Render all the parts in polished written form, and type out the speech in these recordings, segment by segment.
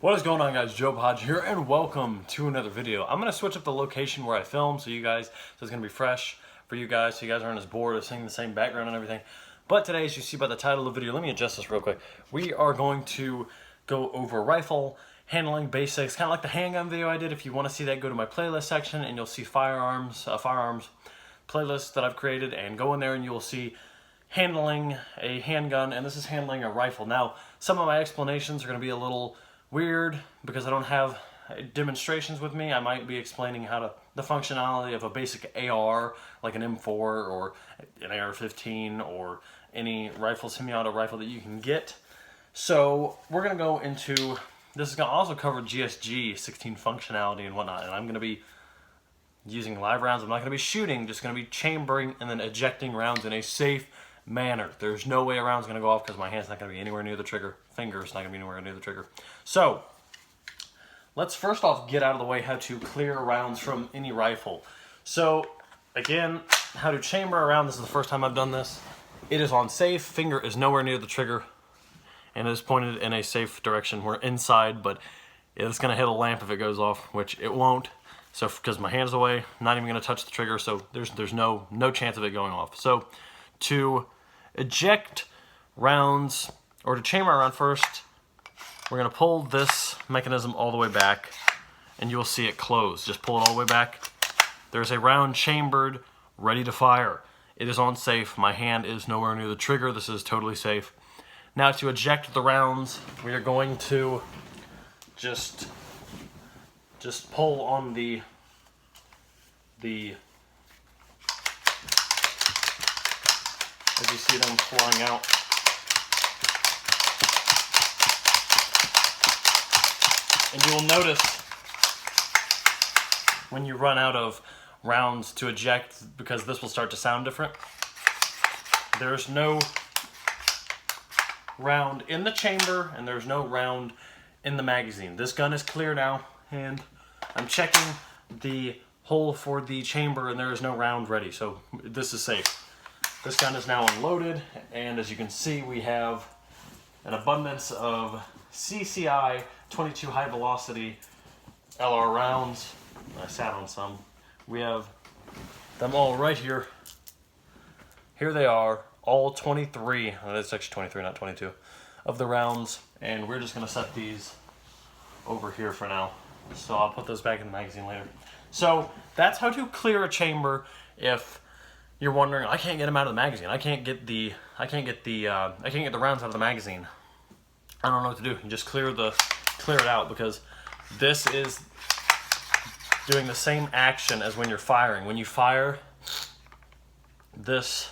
What is going on, guys? Joe Hodge here, and welcome to another video. I'm going to switch up the location where I film so it's going to be fresh for you guys, so you guys aren't as bored of seeing the same background and everything. But today, as you see by the title of the video, let me adjust this real quick. We are going to go over rifle handling basics, kind of like the handgun video I did. If you want to see that, go to my playlist section, and you'll see firearms playlist that I've created, and go in there and you will see handling a handgun, and this is handling a rifle. Now, some of my explanations are going to be a little weird because I don't have demonstrations with me. I might be explaining the functionality of a basic AR, like an M4 or an AR-15 or any rifle, semi-auto rifle that you can get. So we're going to go into, this is going to also cover GSG-16 functionality and whatnot, and I'm going to be using live rounds. I'm not going to be shooting, just going to be chambering and then ejecting rounds in a safe manner. There's no way a round's going to go off because my hand's not going to be anywhere near the trigger. Finger's not going to be anywhere near the trigger. So, let's first off get out of the way how to clear rounds from any rifle. So, again, how to chamber a round. This is the first time I've done this. It is on safe. Finger is nowhere near the trigger. And it is pointed in a safe direction. We're inside, but it's going to hit a lamp if it goes off, which it won't. So, because my hand's away, I'm not even going to touch the trigger, so there's no chance of it going off. So, to eject rounds, or to chamber a round first, we're going to pull this mechanism all the way back, and you'll see it close. Just pull it all the way back. There's a round chambered, ready to fire. It is on safe. My hand is nowhere near the trigger. This is totally safe. Now, to eject the rounds, we are going to just pull on the as you see them flying out. And you will notice when you run out of rounds to eject, because this will start to sound different, there's no round in the chamber and there's no round in the magazine. This gun is clear now, and I'm checking the hole for the chamber and there is no round ready, so this is safe. This gun is now unloaded, and as you can see, we have an abundance of CCI 22 high velocity LR rounds. I sat on some. We have them all right here. Here they are, all 23. That's actually 23, not 22, of the rounds, and we're just going to set these over here for now. So I'll put those back in the magazine later. So that's how to clear a chamber. If you're wondering, I can't get them out of the magazine. I can't get the rounds out of the magazine. I don't know what to do. You just clear it out, because this is doing the same action as when you're firing. When you fire, this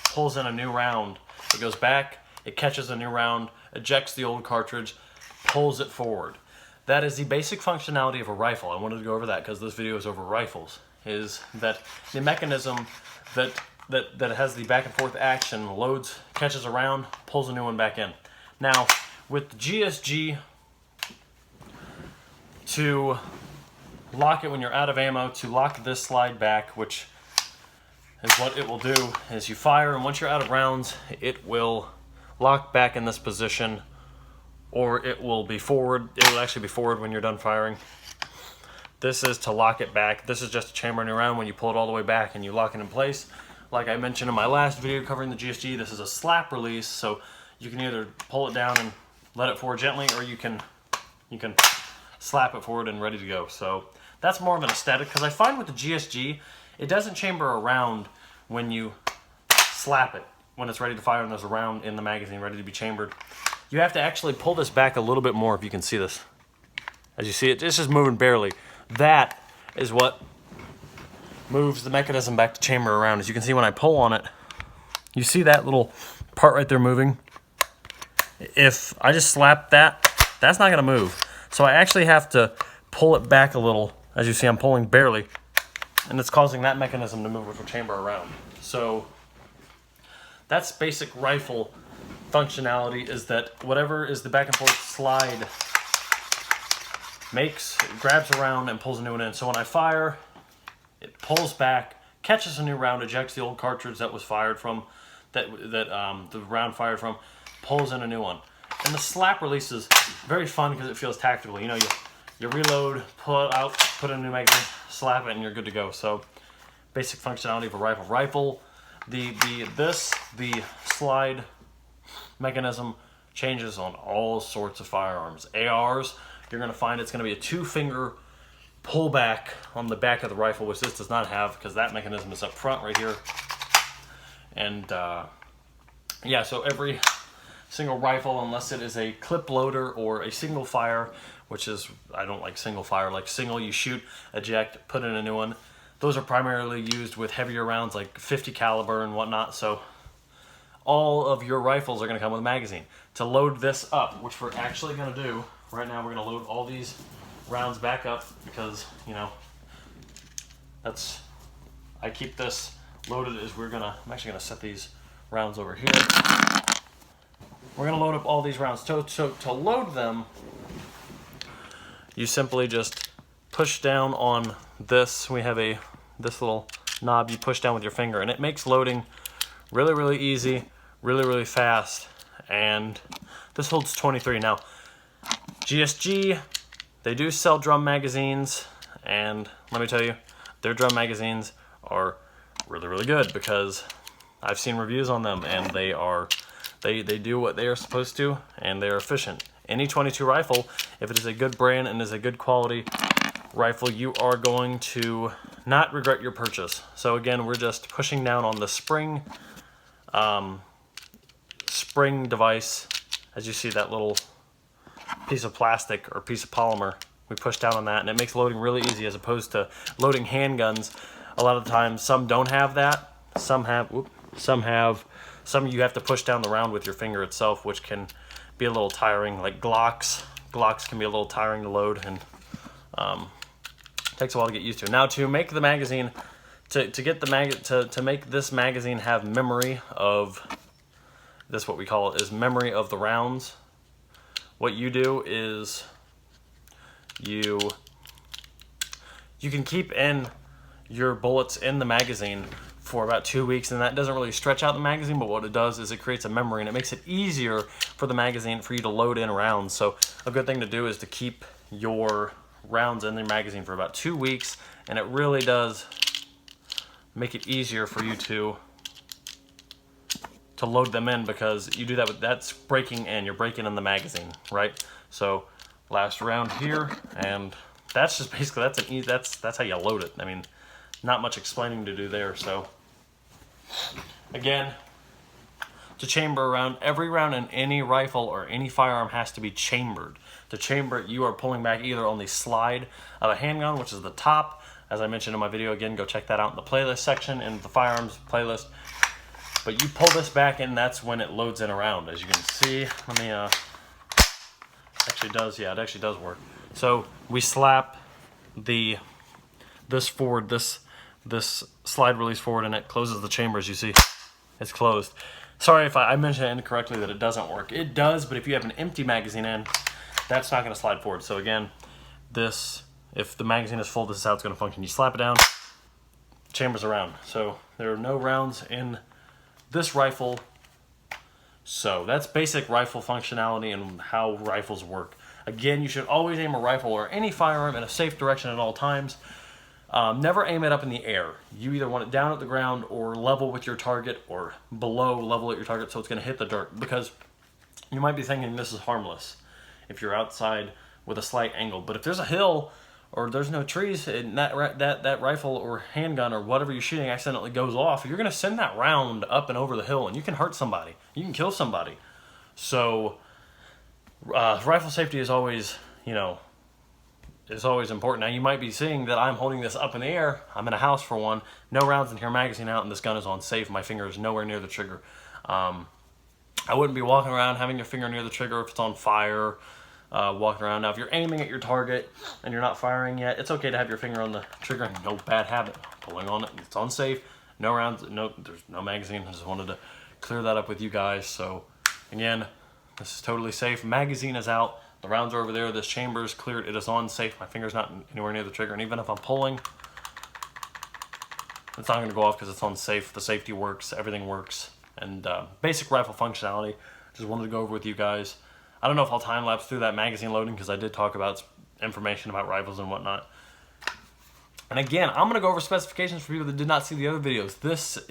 pulls in a new round. It goes back, it catches a new round, ejects the old cartridge, pulls it forward. That is the basic functionality of a rifle. I wanted to go over that because this video is over rifles. Is that the mechanism that has the back and forth action, loads, catches a round, pulls a new one back in. Now, with the GSG, to lock it when you're out of ammo, to lock this slide back, which is what it will do, is you fire, and once you're out of rounds, it will lock back in this position, or it will be forward. It will actually be forward when you're done firing. This is to lock it back. This is just a chambering around when you pull it all the way back and you lock it in place. Like I mentioned in my last video covering the GSG, this is a slap release, so you can either pull it down and let it forward gently, or you can slap it forward and ready to go. So that's more of an aesthetic, because I find with the GSG, it doesn't chamber around when you slap it, when it's ready to fire and there's a round in the magazine ready to be chambered. You have to actually pull this back a little bit more, if you can see this. As you see, it's just moving barely. That is what moves the mechanism back to chamber around. As you can see, when I pull on it, you see that little part right there moving? If I just slap that, that's not going to move. So I actually have to pull it back a little. As you see, I'm pulling barely, and it's causing that mechanism to move, which will chamber around. So that's basic rifle functionality, is that whatever is the back and forth slide grabs a round and pulls a new one in. So when I fire, it pulls back, catches a new round, ejects the old cartridge that was fired from, the round fired from, pulls in a new one. And the slap release is very fun because it feels tactical. You know, you reload, pull it out, put in a new magazine, slap it, and you're good to go. So basic functionality of a rifle. The slide mechanism changes on all sorts of firearms. ARs, you're going to find it's going to be a 2-finger pullback on the back of the rifle, which this does not have because that mechanism is up front right here. And yeah, so every single rifle, unless it is a clip loader or a single fire, which is, I don't like single fire, like single, you shoot, eject, put in a new one. Those are primarily used with heavier rounds like 50 caliber and whatnot. So all of your rifles are going to come with a magazine. To load this up, which we're actually going to do right now, we're going to load all these rounds back up because, you know, I keep this loaded as I'm actually going to set these rounds over here. We're going to load up all these rounds. So to load them, you simply just push down on this. We have this little knob you push down with your finger, and it makes loading really, really easy, really, really fast. And this holds 23. Now, GSG, they do sell drum magazines, and let me tell you, their drum magazines are really, really good because I've seen reviews on them, and they do what they are supposed to, and they're efficient. Any 22 rifle, if it is a good brand and is a good quality rifle, you are going to not regret your purchase. So again, we're just pushing down on the spring device. As you see, that little piece of plastic or piece of polymer, we push down on that, and it makes loading really easy as opposed to loading handguns. A lot of the times, some don't have that. Some you have to push down the round with your finger itself, which can be a little tiring. Like Glocks can be a little tiring to load, and takes a while to get used to. Now, to make the magazine, to make this magazine have memory of this, what we call it is memory of the rounds. What you do is you can keep in your bullets in the magazine for about 2 weeks, and that doesn't really stretch out the magazine, but what it does is it creates a memory, and it makes it easier for the magazine for you to load in rounds. So a good thing to do is to keep your rounds in the magazine for about 2 weeks, and it really does make it easier for you to load them in, because you do that with, that's breaking in, you're breaking in the magazine, right? So last round here, and that's just basically, that's how you load it. I mean, not much explaining to do there. So again, to chamber a round, every round in any rifle or any firearm has to be chambered. To chamber it, you are pulling back either on the slide of a handgun, which is the top, as I mentioned in my video. Again, go check that out in the playlist section, in the firearms playlist. But you pull this back, and that's when it loads in a round. As you can see, let me, actually does, yeah, it actually does work. So we slap this forward, this slide release forward, and it closes the chamber. As you see, it's closed. Sorry if I mentioned incorrectly that it doesn't work. It does, but if you have an empty magazine in, that's not going to slide forward. So again, if the magazine is full, this is how it's going to function. You slap it down, chamber's around. So there are no rounds in this rifle. So that's basic rifle functionality and how rifles work. Again, you should always aim a rifle or any firearm in a safe direction at all times. Never aim it up in the air. You either want it down at the ground or level with your target, or below level at your target, so it's going to hit the dirt. Because you might be thinking this is harmless if you're outside with a slight angle. But if there's a hill or there's no trees, and that rifle or handgun or whatever you're shooting accidentally goes off, you're going to send that round up and over the hill, and you can hurt somebody. You can kill somebody. So rifle safety is always, is always important. Now, you might be seeing that I'm holding this up in the air. I'm in a house for one. No rounds in here, magazine out, and this gun is on safe. My finger is nowhere near the trigger. I wouldn't be walking around having your finger near the trigger if it's on fire, walking around. Now, if you're aiming at your target and you're not firing yet, it's okay to have your finger on the trigger. No bad habit. Pulling on it, it's on safe. No rounds, there's no magazine. I just wanted to clear that up with you guys. So, again, this is totally safe. Magazine is out. The rounds are over there. This chamber is cleared. It is on safe. My finger's not anywhere near the trigger. And even if I'm pulling, it's not going to go off because it's on safe. The safety works. Everything works. And basic rifle functionality. Just wanted to go over with you guys. I don't know if I'll time lapse through that magazine loading because I did talk about information about rifles and whatnot. And again, I'm gonna go over specifications for people that did not see the other videos. This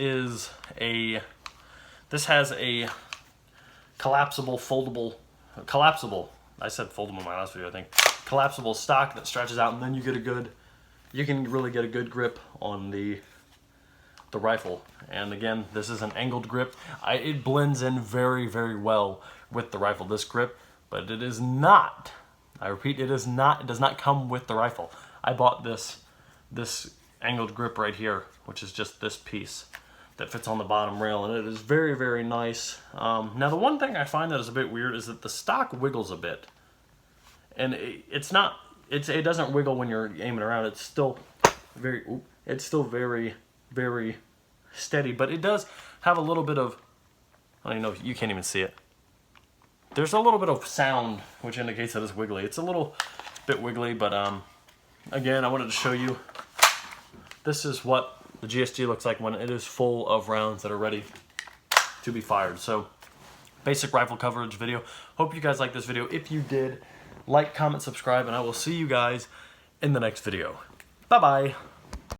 has a collapsible, I said foldable in my last video, I think. Collapsible stock that stretches out, and then you can really get a good grip on the rifle. And again, this is an angled grip. It blends in very, very well with the rifle, this grip, but it is not, I repeat, it does not come with the rifle. I bought this angled grip right here, which is just this piece that fits on the bottom rail, and it is very, very nice. Now the one thing I find that is a bit weird is that the stock wiggles a bit, and it doesn't wiggle when you're aiming around. It's still very very steady, but it does have a little bit of, I don't even know, you can't even see it. There's a little bit of sound which indicates that it's wiggly. It's a little bit wiggly, but again, I wanted to show you, this is what the GSG looks like when it is full of rounds that are ready to be fired. So, basic rifle coverage video. Hope you guys liked this video. If you did, like, comment, subscribe, and I will see you guys in the next video. Bye-bye.